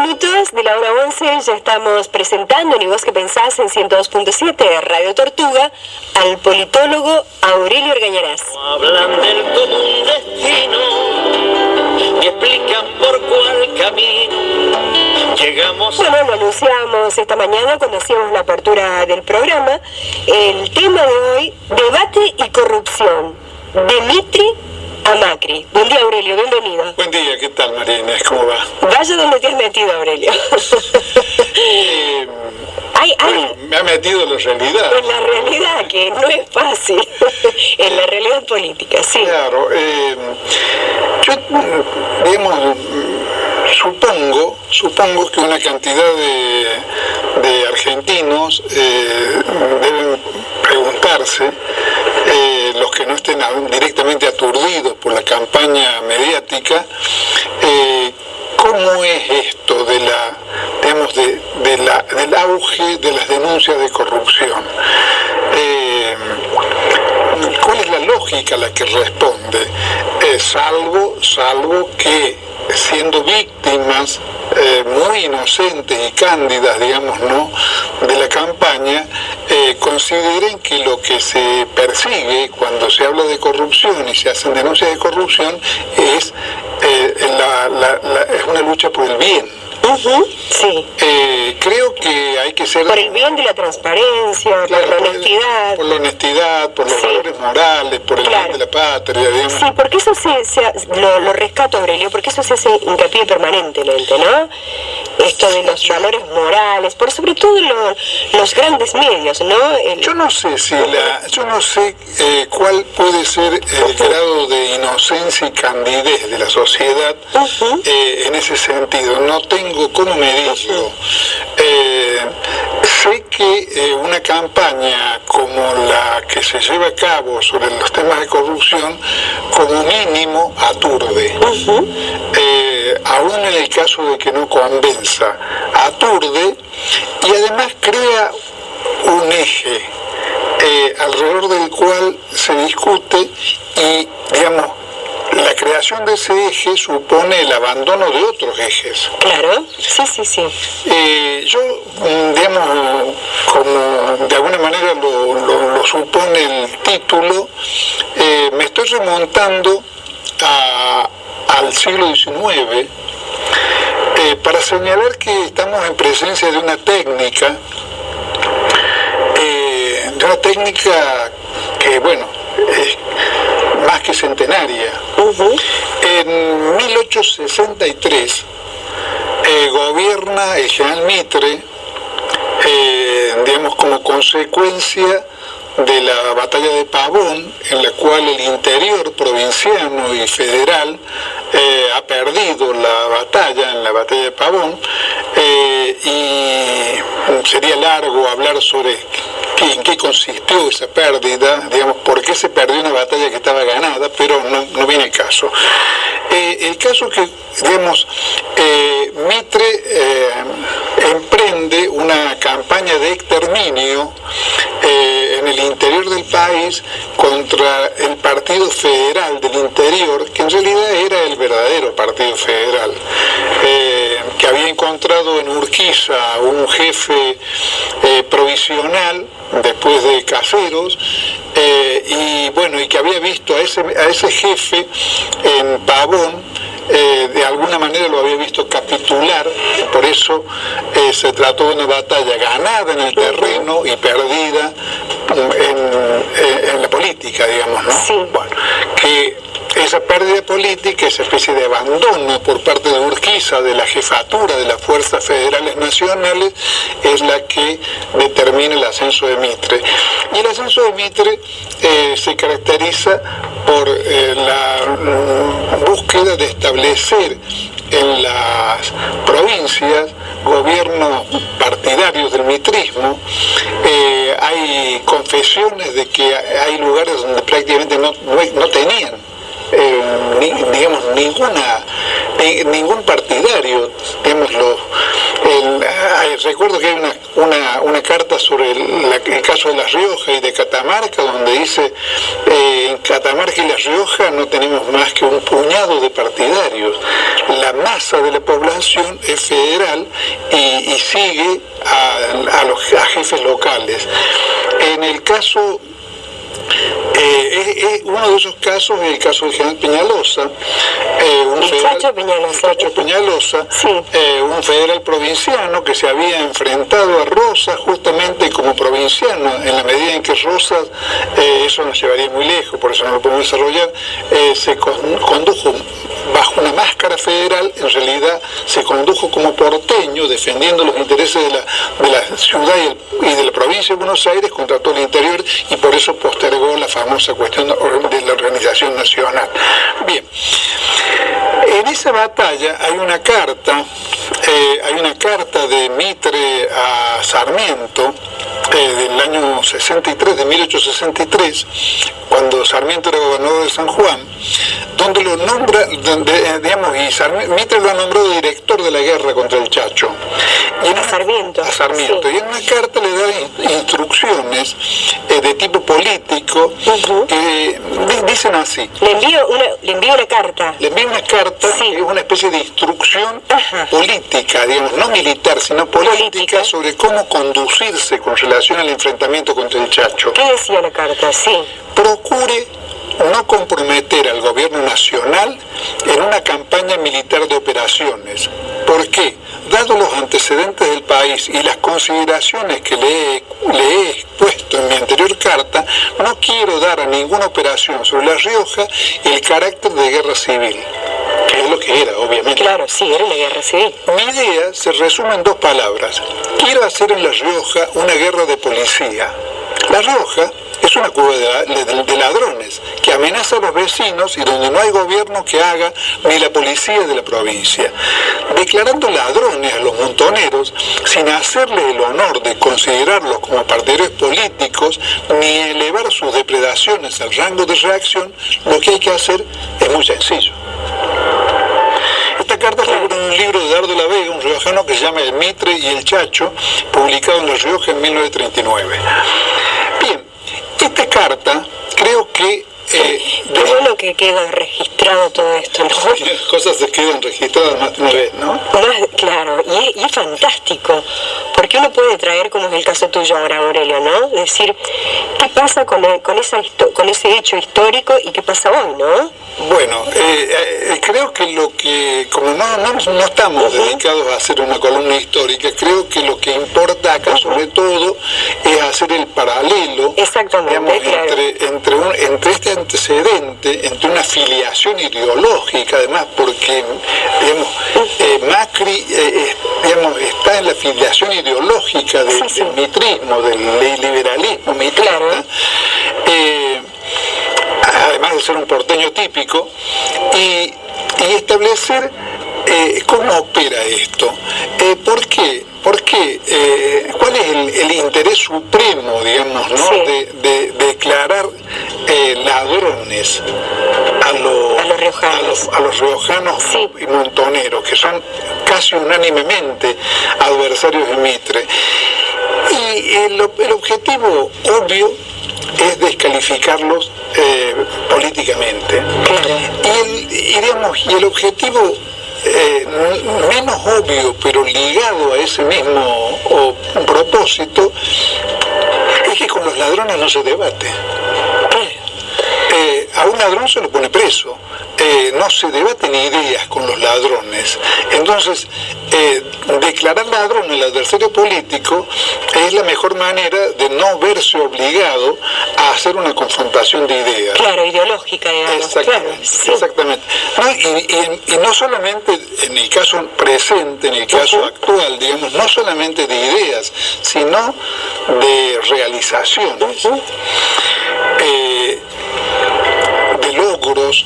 minutos de la hora 11, ya estamos presentando Ni vos que pensás en 102.7 de Radio Tortuga al politólogo Aurelio Argañarás. Hablan del común destino y explican por cuál camino llegamos. Bueno, lo anunciamos esta mañana cuando hacíamos la apertura del programa. El tema de hoy, debate y corrupción, de Mitre a Macri. Buen día, Aurelio, bienvenido. Buen día, ¿qué tal, María Inés? ¿Cómo va? Vaya donde te has metido, Aurelio. Bueno, me ha metido en la realidad. En la realidad, que no es fácil. En la realidad política, sí. Claro, yo, digamos, supongo que una cantidad de argentinos deben preguntarse, los que no estén directamente aturdidos por la campaña mediática, ¿cómo es esto del auge de las denuncias de corrupción? ¿Cuál es la lógica a la que responde? Salvo que siendo víctimas muy inocentes y cándidas, digamos, ¿no?, de la campaña, consideren que lo que se persigue cuando se habla de corrupción y se hacen denuncias de corrupción es una lucha por el bien. Sí. Creo que hay que ser... Por el bien de la transparencia, claro, por la honestidad. Por la honestidad, por los valores morales, por el bien de la patria, digamos. Sí, porque eso lo rescato, Aurelio, porque eso se hace hincapié permanentemente, ¿no? Esto de los valores morales, por sobre todo los grandes medios, ¿no? Yo no sé cuál puede ser el grado de inocencia y candidez de la sociedad en ese sentido. No tengo cómo medirlo. Sé que una campaña como la que se lleva a cabo sobre los temas de corrupción, como mínimo, aturde. Aún en el caso de que no convenza, aturde y además crea un eje alrededor del cual se discute y, digamos, la creación de ese eje supone el abandono de otros ejes. Claro, sí. Yo, digamos, como de alguna manera lo supone el título, me estoy remontando al siglo XIX para señalar que estamos en presencia de una técnica que, bueno, es más que centenaria. En 1863 gobierna el general Mitre, digamos, como consecuencia de la batalla de Pavón, en la cual el interior provinciano y federal ha perdido la batalla, en la batalla de Pavón, y sería largo hablar sobre en qué consistió esa pérdida, digamos, por qué se perdió una batalla que estaba ganada, pero no viene el caso. El caso que, digamos, Mitre emprende una campaña de exterminio en el interior del país contra el Partido Federal del Interior, que en realidad era el verdadero Partido Federal, que había encontrado en Urquiza un jefe provisional después de Caseros, y bueno, y que había visto a ese jefe en Pavón, de alguna manera lo había visto capitular, por eso se trató de una batalla ganada en el terreno y perdida en la política, digamos, ¿no? Sí. Bueno, que esa pérdida política, esa especie de abandono por parte de Urquiza de la jefatura de las fuerzas federales nacionales, es la que determina el ascenso de Mitre. Y el ascenso de Mitre se caracteriza por la búsqueda de establecer en las provincias gobiernos partidarios del mitrismo. Hay confesiones de que hay lugares donde prácticamente no tenían digamos, ningún partidario. Digamos, Recuerdo que hay una carta sobre el caso de La Rioja y de Catamarca, donde dice, en Catamarca y La Rioja no tenemos más que un puñado de partidarios. La masa de la población es federal y sigue a jefes locales. En el caso... uno de esos casos es el caso del general Peñalosa, Chacho Peñalosa, sí. Un federal provinciano que se había enfrentado a Rosas justamente como provinciano, en la medida en que Rosas, eso nos llevaría muy lejos, por eso no lo podemos desarrollar, se condujo bajo una máscara federal, en realidad se condujo como porteño, defendiendo los intereses de la ciudad y de la provincia de Buenos Aires contra todo el interior, y por eso postergó la famosa cuestión de la organización nacional. Bien, en esa batalla hay una carta de Mitre a Sarmiento del año 63, de 1863, cuando Sarmiento era gobernador de San Juan, donde lo nombra, Mitre lo nombró director de la guerra contra el Chacho. A Sarmiento. Sí. Y en una carta le da instrucciones de tipo político, que dicen así. Le envío una carta. Le envío una carta, sí. Que es una especie de instrucción política, digamos, no militar, sino política, sobre cómo conducirse con relación al enfrentamiento contra el Chacho. ¿Qué decía la carta? Sí. Procure no comprometer al gobierno nacional en una campaña militar de operaciones. ¿Por qué? Dado los antecedentes del país y las consideraciones que le he expuesto en mi anterior carta, no quiero dar a ninguna operación sobre La Rioja el carácter de guerra civil, que es lo que era, obviamente. Claro, sí, era una guerra civil. Mi idea se resume en dos palabras. Quiero hacer en La Rioja una guerra de policía. La Rioja es una cueva de ladrones que amenaza a los vecinos y donde no hay gobierno que haga ni la policía de la provincia. Declarando ladrones a los montoneros sin hacerles el honor de considerarlos como partidarios políticos ni elevar sus depredaciones al rango de reacción, lo que hay que hacer es muy sencillo. Esta carta figura en un libro de Dardo La Vega, un riojano que se llama El Mitre y el Chacho, publicado en La Rioja en 1939. Bien, esta carta creo que... Qué bueno que queda registrado todo esto, ¿no? Las cosas se quedan registradas más de una vez, ¿no? Claro, y es fantástico, porque uno puede traer, como es el caso tuyo ahora, Aurelio, ¿no? Decir, ¿qué pasa con ese hecho histórico y qué pasa hoy, ¿no? Bueno, creo que como no estamos dedicados a hacer una columna histórica, creo que lo que importa acá sobre todo es hacer el paralelo, exactamente, digamos, entre este antecedente, entre una filiación ideológica, además, porque digamos, Macri está en la filiación ideológica del mitrismo, del liberalismo mitrista. Claro. Además de ser un porteño típico, y establecer cómo opera esto. ¿Por qué? ¿Cuál es el interés supremo, digamos, ¿no? Sí. de declarar ladrones a los riojanos sí. y montoneros, que son casi unánimemente adversarios de Mitre? Y el objetivo obvio es descalificarlos políticamente. Y el objetivo menos obvio, pero ligado a ese mismo propósito, es que con los ladrones no se debate. A un ladrón se lo pone preso. No se debaten ideas con los ladrones. Entonces, declarar ladrón al adversario político es la mejor manera de no verse obligado a hacer una confrontación de ideas. Claro, ideológica, digamos. Exactamente, claro, sí. Exactamente. No, y no solamente en el caso presente, en el caso actual, digamos, no solamente de ideas, sino de realizaciones, de logros,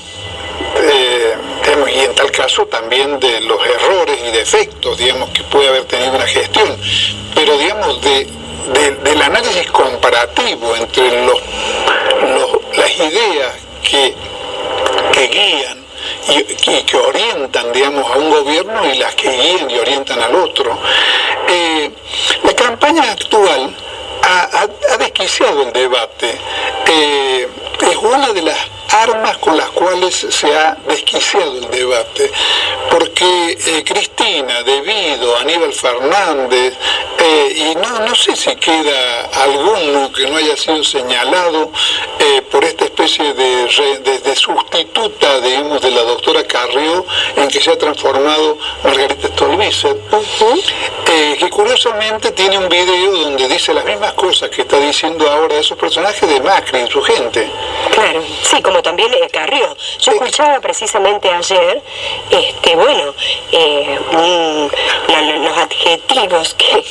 y en tal caso también de los errores y defectos, digamos, que puede haber tenido una gestión, pero digamos del análisis comparativo entre las ideas que guían y que orientan, digamos, a un gobierno y las que guían y orientan al otro. La campaña actual ha desquiciado el debate. Es una de las armas con las cuales se ha desquiciado el debate, porque Cristina, Devido, Aníbal Fernández, y no sé si queda alguno que no haya sido señalado por esta especie de sustituta, digamos, de la doctora Carrió, en que se ha transformado Margarita Stolbizer, que curiosamente tiene un video donde dice las mismas cosas que está diciendo ahora esos personajes de Macri y su gente. Claro, sí, como también Carrió. Yo escuchaba precisamente ayer, los adjetivos que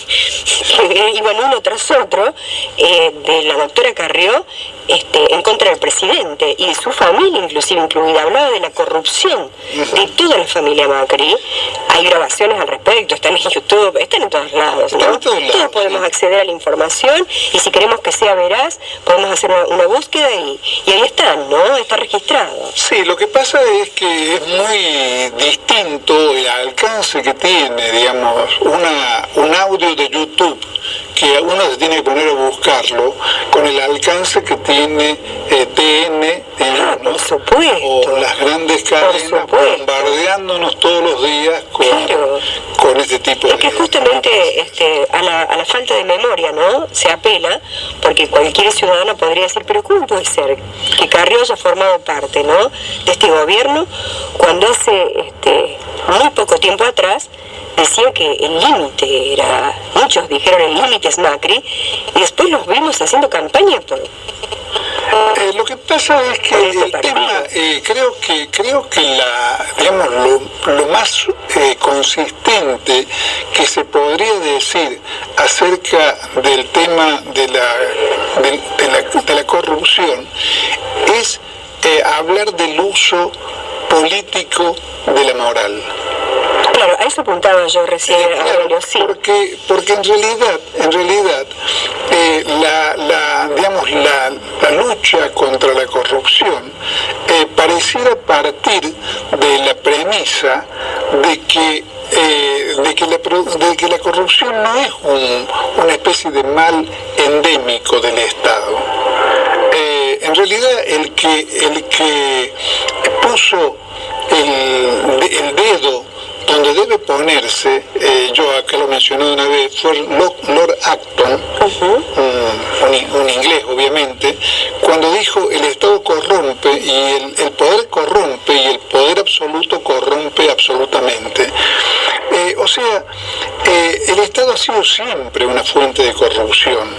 iban uno tras otro de la doctora Carrió en contra del presidente y de su familia, inclusive incluida. Hablaba de la corrupción de toda la familia Macri. Hay grabaciones al respecto, están en YouTube, están en todos lados, ¿no? Todos podemos acceder a la información y si queremos que sea veraz, podemos hacer una búsqueda y ahí están, ¿no? Está registrado. Sí, lo que pasa es que es muy distinto el alcance que tiene, digamos, un audio de YouTube, que uno se tiene que poner a buscarlo, con el alcance que tiene TN, digamos, ¿no? Por supuesto. O las grandes cadenas bombardeándonos todos los días con este tipo de... Es que justamente a la falta de memoria, ¿no? Se apela, porque cualquier ciudadano podría decir, pero ¿cómo puede ser que Carrió haya formado parte, ¿no?, de este gobierno, cuando hace muy poco tiempo atrás decía que el límite era, muchos dijeron el límite es Macri, y después los vimos haciendo campaña por... Lo que pasa es que el tema, creo que digamos, lo más consistente que se podría decir acerca del tema de la corrupción es hablar del uso político de la moral. Claro, a eso apuntaba yo recién, claro, sí. Porque en realidad la lucha contra la corrupción pareciera partir de la premisa de que la corrupción no es una especie de mal endémico del Estado. En realidad el que puso el dedo donde debe ponerse, yo acá lo mencioné una vez, fue Lord Acton, un inglés obviamente, cuando dijo el Estado corrompe y el poder corrompe y el poder absoluto corrompe absolutamente. El Estado ha sido siempre una fuente de corrupción.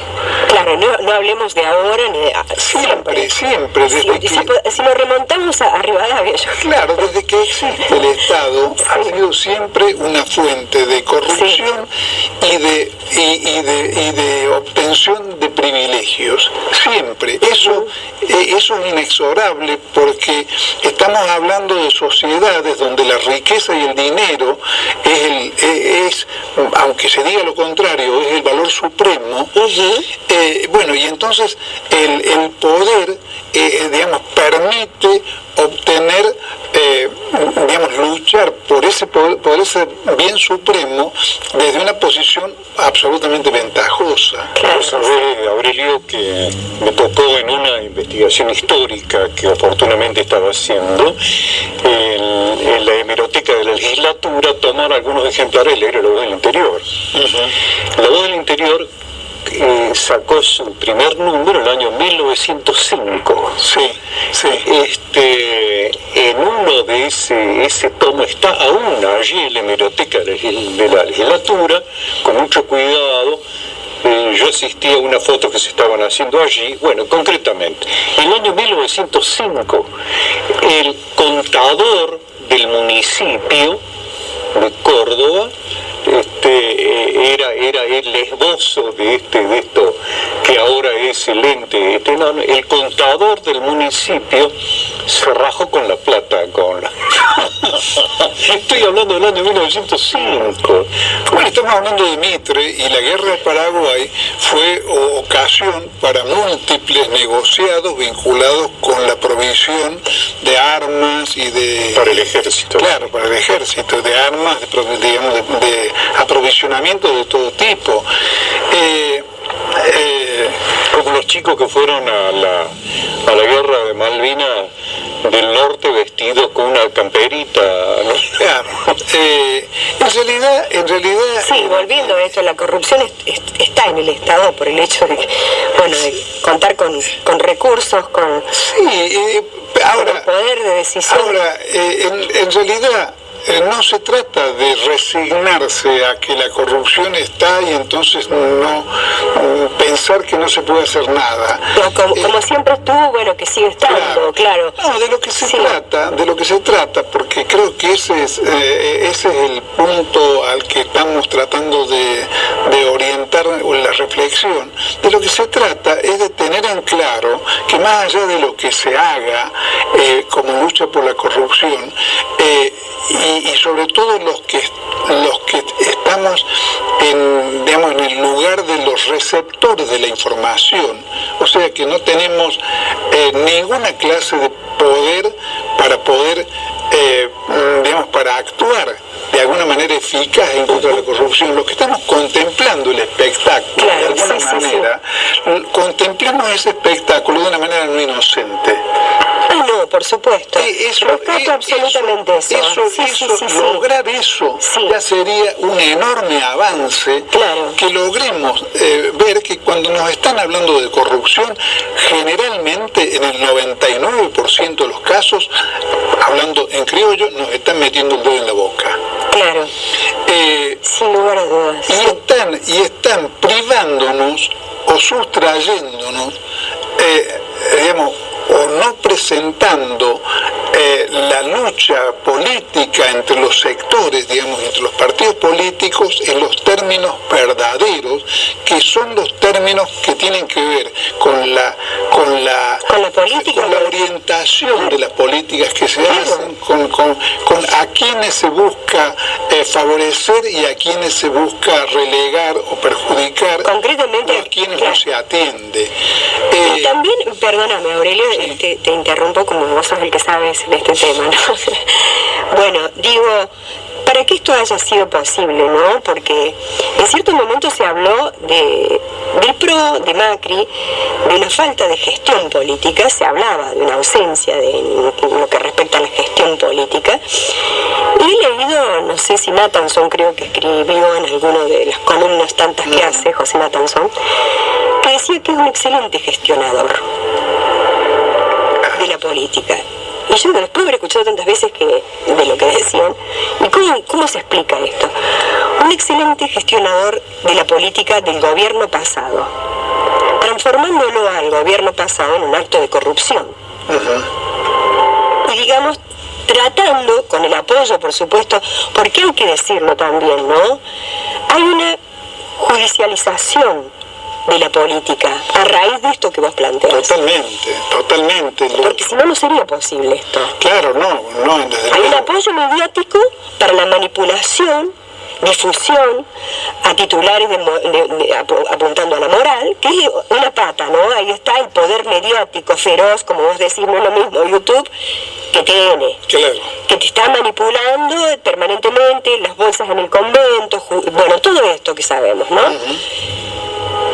Claro, no hablemos de ahora ni de... Siempre. Si nos remontamos a Rivadavia... Claro, desde que existe el Estado ha sido siempre una fuente de corrupción y de obtención de privilegios. Siempre. Eso es inexorable porque estamos hablando de sociedades donde la riqueza y el dinero es, aunque se diga lo contrario, es el valor supremo. Y entonces el poder, permite obtener, luchar por ese bien supremo desde una posición absolutamente ventajosa. Claro, sabés, Aurelio, que me tocó en una investigación histórica que oportunamente estaba haciendo en la hemeroteca de la legislatura, tomar algunos ejemplares del diario La Voz del Interior. La Voz del Interior sacó su primer número en el año 1905. En uno de ese tomo está aún allí en la hemeroteca de la legislatura, con mucho cuidado. Yo asistí a una foto que se estaban haciendo allí. Bueno, concretamente, en el año 1905, el contador del municipio de Córdoba era el esbozo de esto que ahora es el ente. El contador del municipio se rajó con la plata, Estoy hablando del año 1905. Bueno, estamos hablando de Mitre, y la guerra de Paraguay fue ocasión para múltiples negociados vinculados con la provisión de armas y de... Para el ejército. Claro, para el ejército, de armas, digamos, de aprovisionamiento de todo tipo. Como los chicos que fueron a la guerra de Malvinas del norte vestidos con una camperita, ¿no? Claro. En realidad... Sí, volviendo a esto, la corrupción está en el Estado por el hecho de, de contar con recursos, con, ahora, con el poder de decisión. Ahora, en realidad... no se trata de resignarse a que la corrupción está y entonces no pensar que no se puede hacer nada. No, como siempre estuvo, que sigue estando, claro. No, de lo que se trata, porque creo que ese es el punto al que estamos tratando de orientar la reflexión. De lo que se trata es de tener en claro que más allá de lo que se haga como lucha por la corrupción, y sobre todo los que estamos en el lugar de los receptores de la información, o sea que no tenemos ninguna clase de poder para actuar de alguna manera eficaz en contra de la corrupción. Los que estamos contemplando el espectáculo, de alguna manera, contemplamos ese espectáculo de una manera no inocente. No, por supuesto. Rescato absolutamente lograr eso ya sería un enorme avance. Claro. Que logremos ver que cuando nos están hablando de corrupción, generalmente en el 99% de los casos, hablando en criollo, nos están metiendo el dedo en la boca. Claro. Sin lugar a dudas. Y están privándonos o sustrayéndonos, o no presentando la lucha política entre los sectores, entre los partidos políticos en los términos verdaderos, que son los términos que tienen que ver con la política, con la orientación de las políticas que se hacen, con a quienes se busca favorecer y a quienes se busca relegar o perjudicar, concretamente, o a quienes no se atiende. Y también, perdóname Aurelio, te interrumpo, como vos sos el que sabes de este tema, ¿no? Bueno, digo, para que esto haya sido posible, ¿no? Porque en cierto momento se habló del PRO, de Macri, de una falta de gestión política, se hablaba de una ausencia de lo que respecta a la gestión política. Y he leído, no sé si Nathanson creo que escribió en alguna de las columnas tantas que hace José Nathanson, que decía que es un excelente gestionador de la política. Y yo después de haber escuchado tantas veces de lo que decían, ¿y cómo se explica esto? Un excelente gestionador de la política del gobierno pasado, transformándolo al gobierno pasado en un acto de corrupción. Y digamos, tratando, con el apoyo por supuesto, porque hay que decirlo también, ¿no? Hay una judicialización de la política, a raíz de esto que vos planteás. Totalmente. Porque si no, no sería posible esto. Claro, no. Hay un apoyo mediático para la manipulación, difusión, a titulares apuntando a la moral, que es una pata, ¿no? Ahí está el poder mediático feroz, como vos decís, no es lo mismo YouTube que TN, claro, que te está manipulando permanentemente, las bolsas en el convento, todo esto que sabemos, ¿no?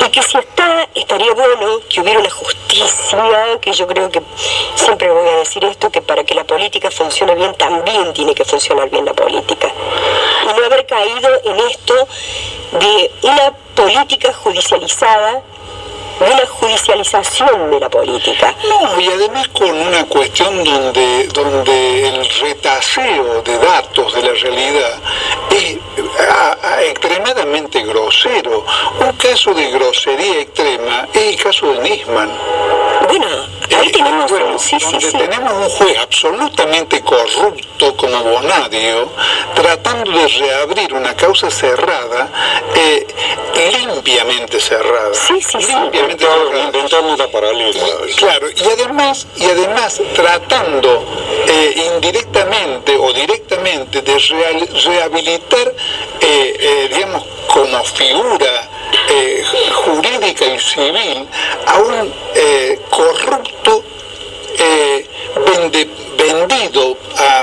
Y que si estaría bueno que hubiera una justicia, que yo creo que siempre voy a decir esto, que para que la política funcione bien, también tiene que funcionar bien la política. Y no haber caído en esto de una política judicializada, de una judicialización de la política. No, y además con una cuestión donde el retaseo de datos de la realidad es extremadamente grosero. Un caso de grosería extrema es el caso de Nisman. Bueno, Ahí tenemos donde tenemos un juez absolutamente corrupto como Bonadio, tratando de reabrir una causa cerrada, limpiamente cerrada. Limpiamente cerrada. Inventando una paralela. Claro, y además tratando indirectamente o directamente de rehabilitar, digamos, como figura jurídica y civil a un corrupto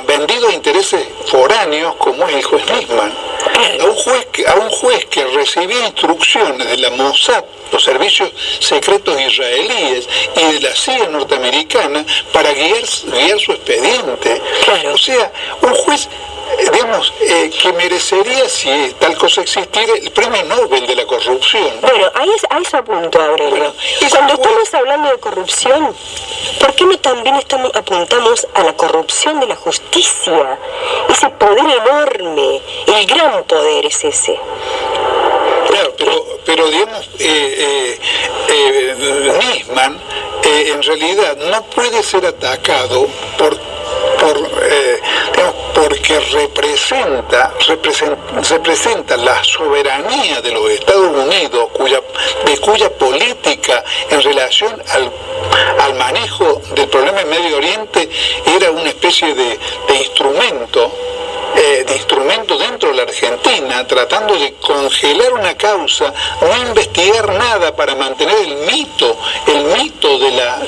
vendido a intereses foráneos como es el juez Nisman, a un juez que recibía instrucciones de la Mossad, los servicios secretos israelíes, y de la CIA norteamericana para guiar su expediente. Claro. O sea, un juez, digamos, que merecería, si tal cosa existiera, el premio Nobel de la corrupción. Bueno, a eso apunto, Aurelio. Y cuando estamos hablando de corrupción, ¿por qué no también apuntamos a la corrupción de la justicia? Ese poder enorme, el gran poder es ese. Claro, pero digamos, Nisman en realidad no puede ser atacado porque representa la soberanía de los Estados Unidos, cuya política en relación al manejo del problema en Medio Oriente era una especie de instrumento dentro de la Argentina, tratando de congelar una causa, no investigar nada para mantener el mito de la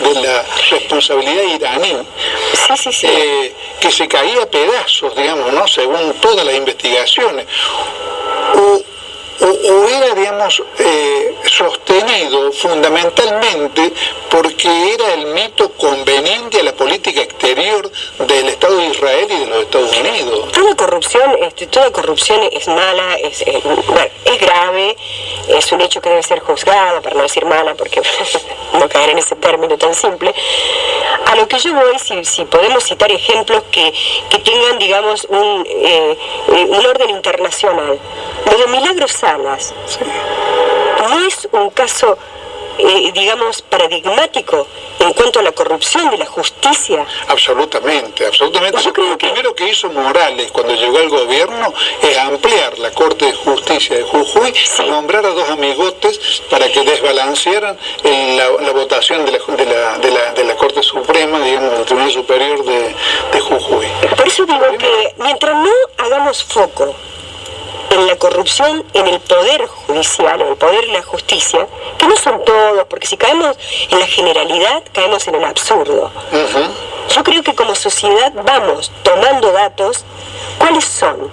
responsabilidad iraní, que se caía a pedazos, digamos, ¿no? Según todas las investigaciones. O era, digamos, sostenido fundamentalmente porque era el mito conveniente a la política exterior del Estado de Israel y de los Estados Unidos. Toda corrupción es mala, es grave, es un hecho que debe ser juzgado, para no decir mala, porque no caer en ese término tan simple. A lo que yo voy, si podemos citar ejemplos que tengan, digamos, un orden internacional. Lo de Milagros Salas, ¿no es un caso, digamos, paradigmático en cuanto a la corrupción de la justicia? Absolutamente. Lo primero que hizo Morales cuando llegó al gobierno es ampliar la Corte de Justicia de Jujuy, nombrar a dos amigotes para que desbalancearan la votación de la Corte Suprema, digamos, del Tribunal Superior de Jujuy. Por eso digo que mientras no hagamos foco en la corrupción, en el poder judicial, en el poder de la justicia, que no son todos, porque si caemos en la generalidad, caemos en el absurdo. Yo creo que como sociedad vamos tomando datos, ¿cuáles son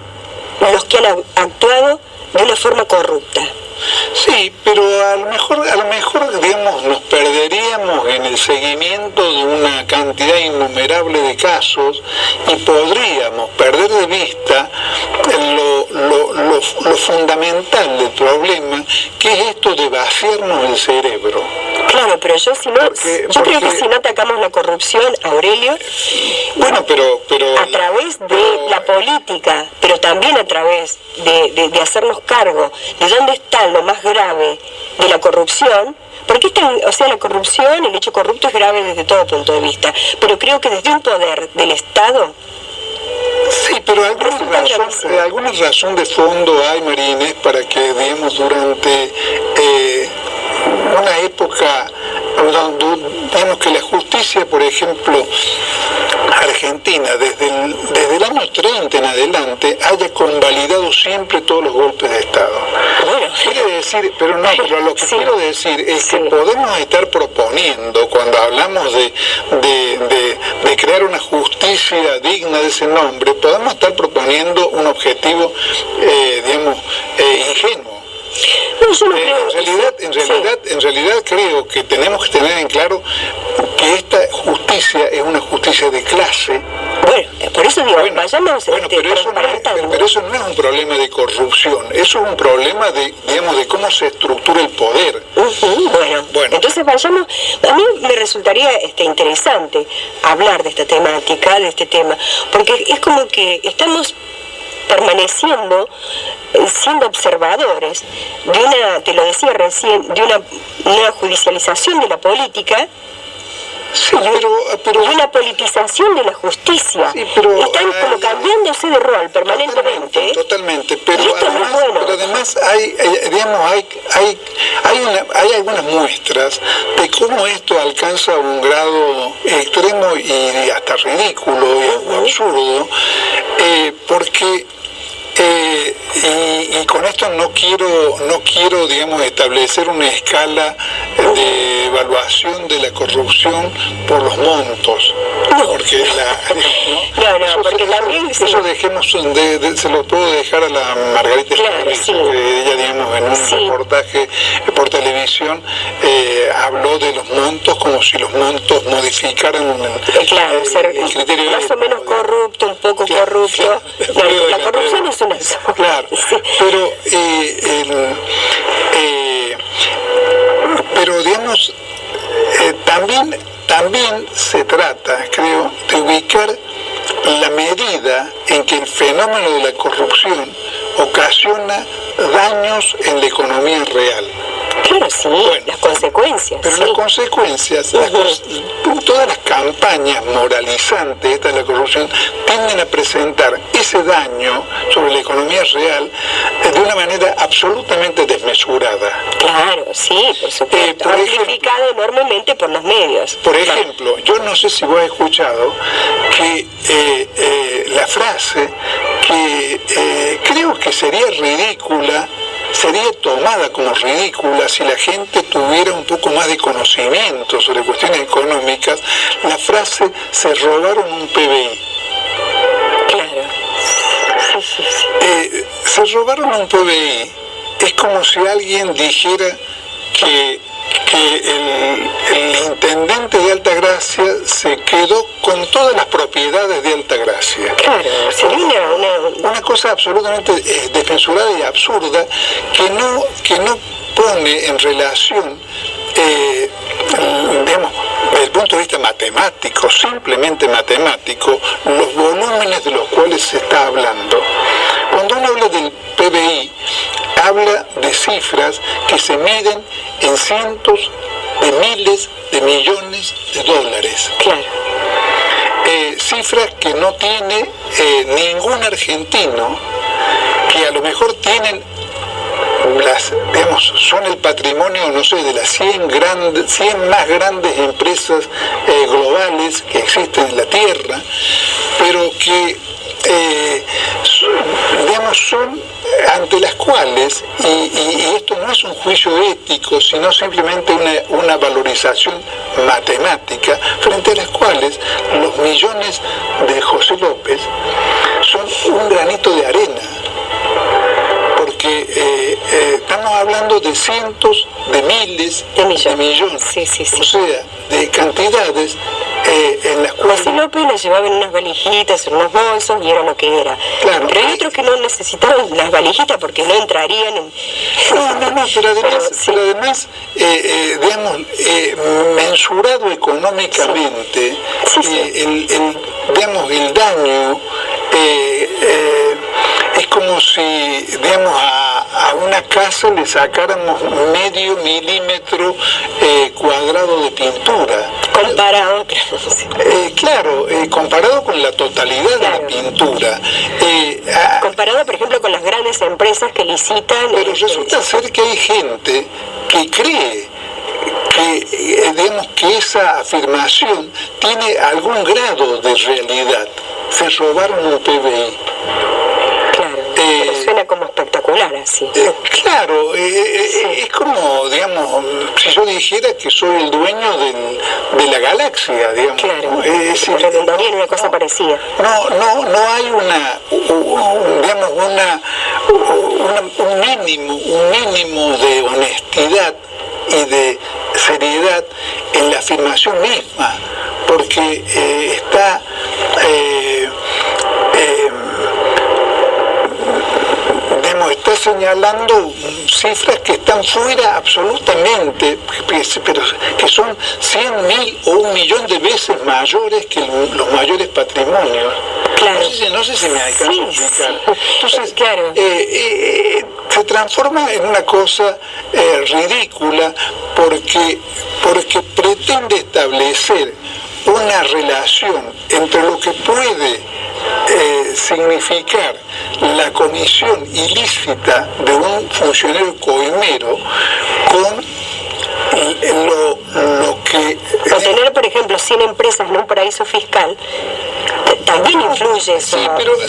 los que han actuado de una forma corrupta? Sí, pero a lo mejor, digamos, nos perderíamos en el seguimiento de una cantidad innumerable de casos y podríamos perder de vista lo fundamental del problema, que es esto de vaciarnos el cerebro. Claro, pero yo creo que si no atacamos la corrupción, Aurelio, bueno, pero a través de la política, pero también a través de hacernos cargo de dónde está lo más grave de la corrupción, porque la corrupción, el hecho corrupto es grave desde todo punto de vista, pero creo que desde un poder del Estado. Sí, pero alguna razón de fondo hay, María Inés, para que, digamos, durante una época, digamos que la justicia, por ejemplo, argentina, desde el año 30 en adelante, haya convalidado siempre todos los golpes de Estado. Quiere decir, pero lo que quiero decir es que podemos estar proponiendo, cuando hablamos de crear una justicia digna de ese nombre, podemos estar proponiendo un objetivo, digamos, ingenuo. En realidad creo que tenemos que tener en claro que esta justicia es una justicia de clase. Bueno, por eso digo, vayamos pero eso no es un problema de corrupción, eso es un problema de cómo se estructura el poder. Bueno, entonces vayamos. A mí me resultaría interesante hablar de esta temática, de este tema, porque es como que estamos permaneciendo siendo observadores de te lo decía recién, de una judicialización de la política Sí, pero y una politización de la justicia. Sí, pero, están como cambiándose de rol permanentemente. Totalmente, Y pero esto no es bueno. además hay algunas muestras de cómo esto alcanza un grado extremo y hasta ridículo y absurdo, porque y con esto no quiero digamos establecer una escala de evaluación de la corrupción por los montos, porque porque también sí. eso dejemos se lo puedo dejar a la Margarita Stolbizer, sí. que ella digamos en un reportaje por televisión habló de los montos como si los montos modificaran el criterio más o menos corrupto, un poco corrupto. La corrupción es una sola. Claro, Sí. pero digamos, también se trata, creo, de ubicar la medida en que el fenómeno de la corrupción ocasiona daños en la economía real. Claro, sí, las consecuencias. Pero las consecuencias, todas las campañas moralizantes de la corrupción tienden a presentar ese daño sobre la economía real de una manera absolutamente desmesurada. Claro, sí, por supuesto. Amplificado enormemente por los medios. Por ejemplo, yo no sé si vos has escuchado que la frase que creo que sería ridícula, sería tomada como ridícula si la gente tuviera un poco más de conocimiento sobre cuestiones económicas, la frase "se robaron un PBI". Claro. Sí. Se robaron un PBI es como si alguien dijera que el intendente de Altagracia se quedó con todas las propiedades de Altagracia. Claro, sería una cosa absolutamente desmesurada y absurda que no pone en relación, digamos, desde el punto de vista matemático, simplemente matemático, los volúmenes de los cuales se está hablando. Cuando uno habla del PBI, habla de cifras que se miden en cientos de miles de millones de dólares. Claro. Cifras que no tiene ningún argentino, que a lo mejor tienen son el patrimonio, no sé, de las 100 más grandes empresas globales que existen en la Tierra, pero que son ante las cuales, y esto no es un juicio ético, sino simplemente una valorización matemática, frente a las cuales los millones de José López son un granito de arena, porque estamos hablando de cientos de miles de millones. Sí. O sea, de cantidades en las cuales... José López lo llevaba en unas valijitas, en unos bolsos, y era lo que era. Claro. Pero hay otros que no necesitaban las valijitas porque no entrarían en... No, pero además digamos, mensurado económicamente, el daño es como si, digamos, a una casa le sacáramos medio milímetro cuadrado de pintura. Comparado, comparado con la totalidad de la pintura. Comparado, por ejemplo, con las grandes empresas que licitan... Pero resulta ser que hay gente que cree que esa afirmación tiene algún grado de realidad. Se robaron un PBI. Pero suena como espectacular así. Claro, es como, digamos, si yo dijera que soy el dueño de la galaxia, digamos. Claro, redundaría en una cosa parecida. No hay un mínimo de honestidad y de seriedad en la afirmación misma, porque está señalando cifras que están fuera absolutamente, pero que son 100.000 o 1.000.000 de veces mayores que los mayores patrimonios. Claro. No sé si me alcanza a explicar. Entonces, claro. Se transforma en una cosa ridícula porque pretende establecer una relación entre lo que puede significar la comisión ilícita de un funcionario coimero con lo que... O tener, por ejemplo, 100 empresas en un paraíso fiscal, también influye eso. Pero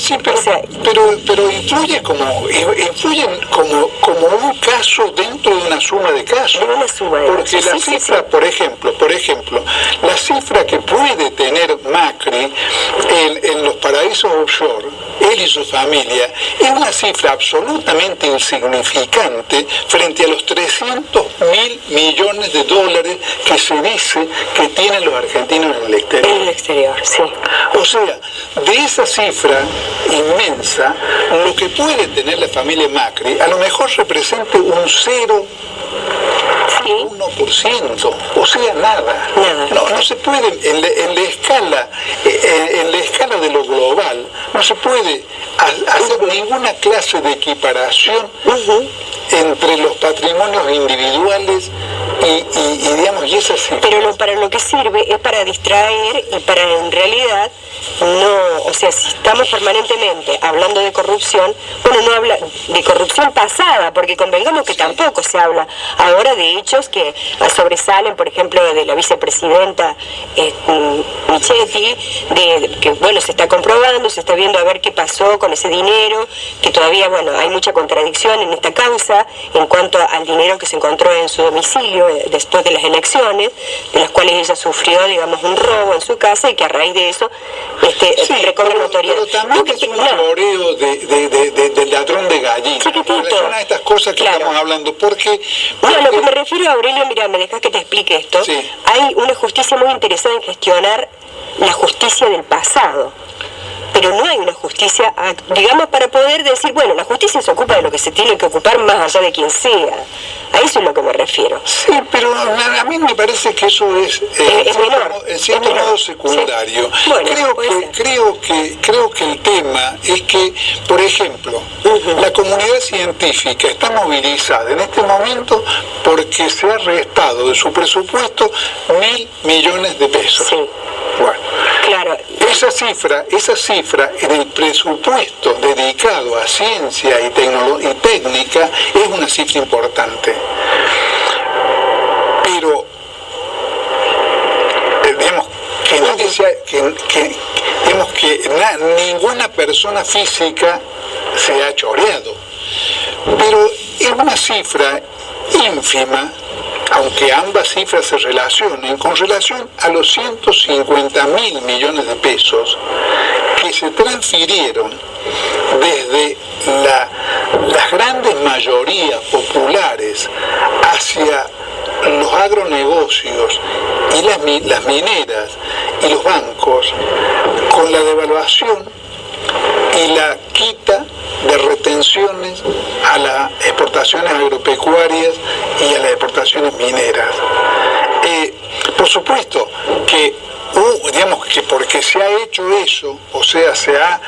influyen como un caso dentro de una suma de casos. Porque la cifra, por ejemplo, la cifra que puede tener Macri en los paraísos offshore, él y su familia, es una cifra absolutamente insignificante frente a los 300.000 millones de dólares que se dice que tienen los argentinos en el exterior. En el exterior, sí. O sea, de esa cifra inmensa, lo que puede tener la familia Macri, a lo mejor representa un 0,1%, o sea, nada. No se puede, en la escala de lo global, no se puede hacer ninguna clase de equiparación entre los patrimonios individuales y esa cifra. Pero para lo que sirve es para distraer y para en realidad no, o sea, si estamos permanentemente hablando de corrupción, bueno, no habla de corrupción pasada, porque convengamos que tampoco se habla ahora de hechos que sobresalen, por ejemplo, de la vicepresidenta Michetti, que bueno, se está comprobando, se está viendo a ver qué pasó con ese dinero, que todavía, bueno, hay mucha contradicción en esta causa en cuanto al dinero que se encontró en su domicilio después de las elecciones, de las cuales ella sufrió, digamos, un robo en su casa y que a raíz de eso recobre notoriedad. Pero también es un floreo de ladrón de gallinas. Chiquitito. En relación a estas cosas que estamos hablando, porque... No, lo que me refiero, Aurelio, mira, me dejas que te explique esto. Sí. Hay una justicia muy interesada en gestionar la justicia del pasado. Pero no hay una justicia, digamos, para poder decir, bueno, la justicia se ocupa de lo que se tiene que ocupar más allá de quien sea. A eso es lo que me refiero. Sí, pero a mí me parece que eso es menor. En cierto modo secundario. Sí. Bueno, creo que el tema es que, por ejemplo, la comunidad científica está movilizada en este momento porque se ha restado de su presupuesto 1.000 millones de pesos. Sí. Bueno, claro. Esa cifra en el presupuesto dedicado a ciencia y técnica es una cifra importante. Pero digamos que ninguna persona física se ha choreado. Pero es una cifra ínfima, aunque ambas cifras se relacionen, con relación a los 150.000 millones de pesos que se transfirieron desde las grandes mayorías populares hacia los agronegocios y las mineras y los bancos, con la devaluación y la quita de retenciones a las exportaciones agropecuarias y a las exportaciones mineras. Por supuesto que digamos que porque se ha hecho eso, o sea, se ha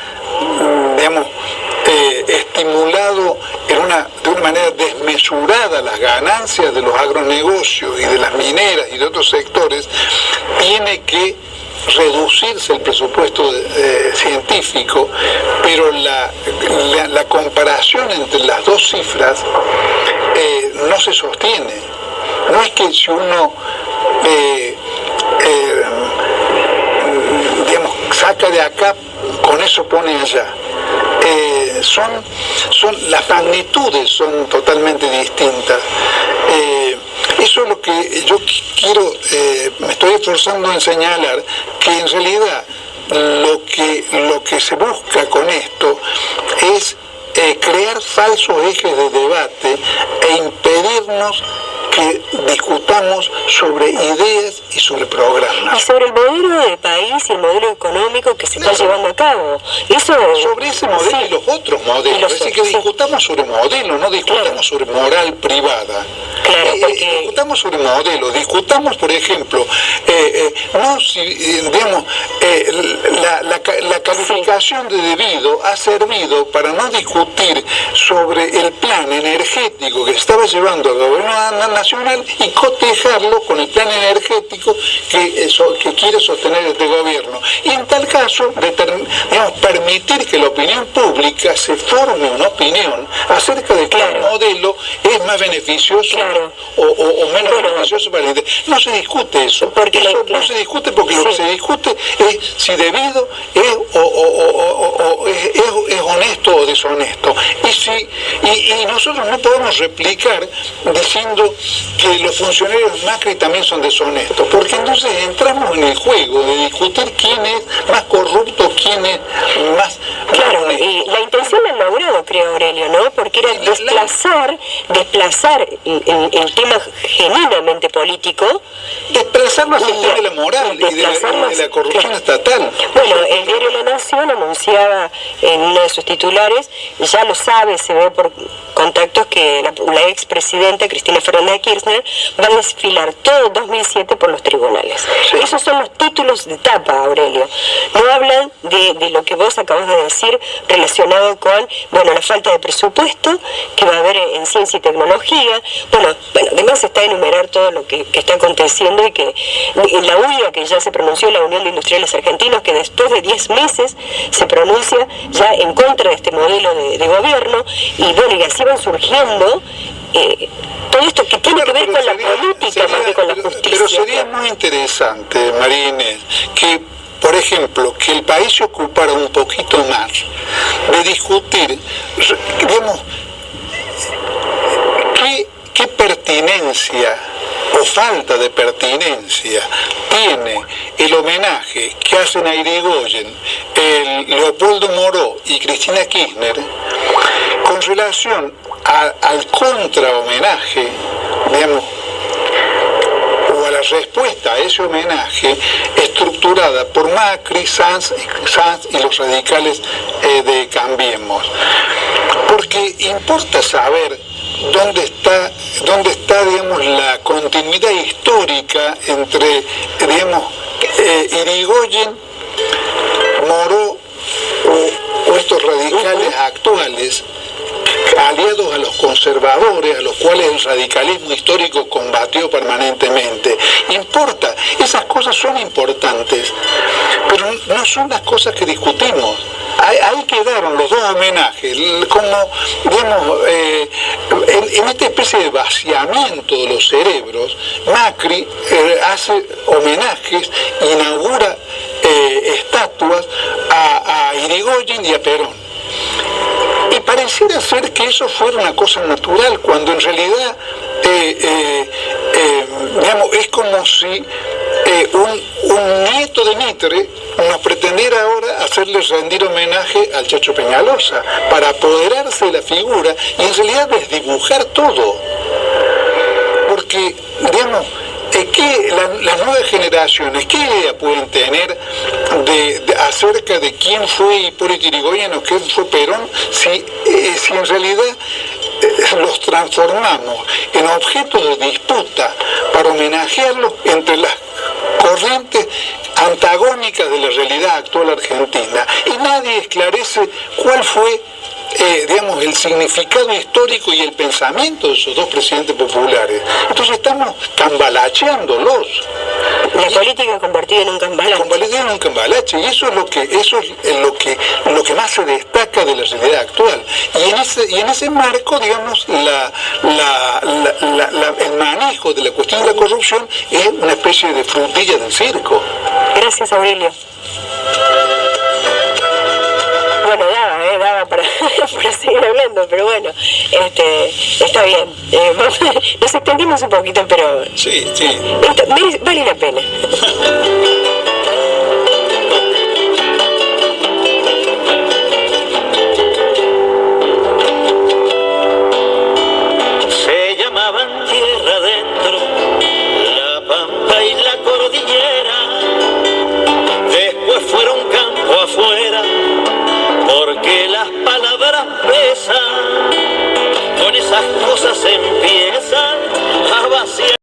estimulado de una manera desmesurada las ganancias de los agronegocios y de las mineras y de otros sectores, tiene que reducirse el presupuesto científico, pero la comparación entre las dos cifras no se sostiene. No es que si uno saca de acá, con eso pone allá. Las magnitudes son totalmente distintas. Eso es lo que yo quiero, me estoy esforzando en señalar, que en realidad lo que se busca con esto es crear falsos ejes de debate e impedirnos que discutamos sobre ideas y sobre programas. Y sobre el modelo de país y el modelo económico que se está llevando a cabo. Sobre ese modelo y los otros modelos. Es decir, que discutamos sobre modelos, no discutamos sobre moral privada. Claro, porque... Discutamos sobre modelos, discutamos, por ejemplo, no si, digamos, la calificación de debido ha servido para no discutir sobre el plan energético que se estaba llevando al gobierno nacional y cotejarlo con el plan energético que quiere sostener este gobierno. Y en tal caso, digamos, permitir que la opinión pública se forme una opinión acerca de qué modelo es más beneficioso o menos beneficioso para el interés. No se discute eso. No se discute porque lo que se discute es si debido es honesto o deshonesto. Y nosotros no podemos replicar diciendo que los funcionarios Macri también son deshonestos, porque entonces entramos en el juego de discutir quién es más corrupto, quién es más... Claro, y la intención la han logrado, creo, Aurelio, ¿no? Porque era desplazar el tema genuinamente político. Desplazarlo hacia el tema de la moral y de la corrupción estatal. Bueno, el diario La Nación anunciaba en uno de sus titulares, ya lo sabe, se ve por contactos, que la expresidenta Cristina Fernández de Kirchner va a desfilar todo 2007 por los tribunales. Sí. Esos son los títulos de tapa, Aurelio. No hablan de lo que vos acabas de decir relacionado con, bueno, la falta de presupuesto que va a haber en ciencia y tecnología. Bueno, además está enumerar todo lo que está aconteciendo, y que la única que ya se pronunció, la Unión de Industriales Argentinos, que después de 10 meses se pronuncia ya en contra de este modelo de gobierno, y bueno, y así van surgiendo todo esto que tiene que ver con la política más que con la justicia. Pero sería muy interesante, María Inés, que, por ejemplo, que el país se ocupara un poquito más de discutir, digamos, qué pertinencia o falta de pertinencia tiene el homenaje que hacen a Irigoyen, Leopoldo Moró y Cristina Kirchner con relación al contrahomenaje, digamos, o a la respuesta a ese homenaje estructurada por Macri, Sanz y los radicales de Cambiemos. Porque importa saber dónde está, digamos, la continuidad histórica entre, digamos, Irigoyen, Moró o estos radicales actuales, aliados a los conservadores, a los cuales el radicalismo histórico combatió permanentemente. Importa, esas cosas son importantes, pero no son las cosas que discutimos. Ahí quedaron los dos homenajes, como, digamos, en esta especie de vaciamiento de los cerebros. Macri hace homenajes, inaugura estatuas a Irigoyen y a Perón. Y pareciera ser que eso fuera una cosa natural, cuando en realidad digamos, es como si un nieto de Mitre nos pretendiera ahora hacerle rendir homenaje al Chacho Peñalosa, para apoderarse de la figura y en realidad desdibujar todo. Porque, digamos, las nuevas generaciones, ¿qué idea pueden tener acerca de quién fue Hipólito Yrigoyen o quién fue Perón, si en realidad los transformamos en objetos de disputa para homenajearlos entre las corrientes antagónicas de la realidad actual argentina? Y nadie esclarece cuál fue digamos, el significado histórico y el pensamiento de esos dos presidentes populares. Entonces estamos cambalacheándolos. La política convertida en un cambalache. Convertida en un cambalache, y eso es lo que más se destaca de la realidad actual. Y en ese marco, digamos, el manejo de la cuestión de la corrupción es una especie de frutilla del circo. Gracias, Aurelio. Bueno, daba para seguir hablando, pero bueno, está bien. Nos extendimos un poquito, pero sí. Vale la pena. Se llamaban tierra adentro, la pampa y la cordillera, después fueron campo afuera, porque las palabras pesan, con esas cosas en pie.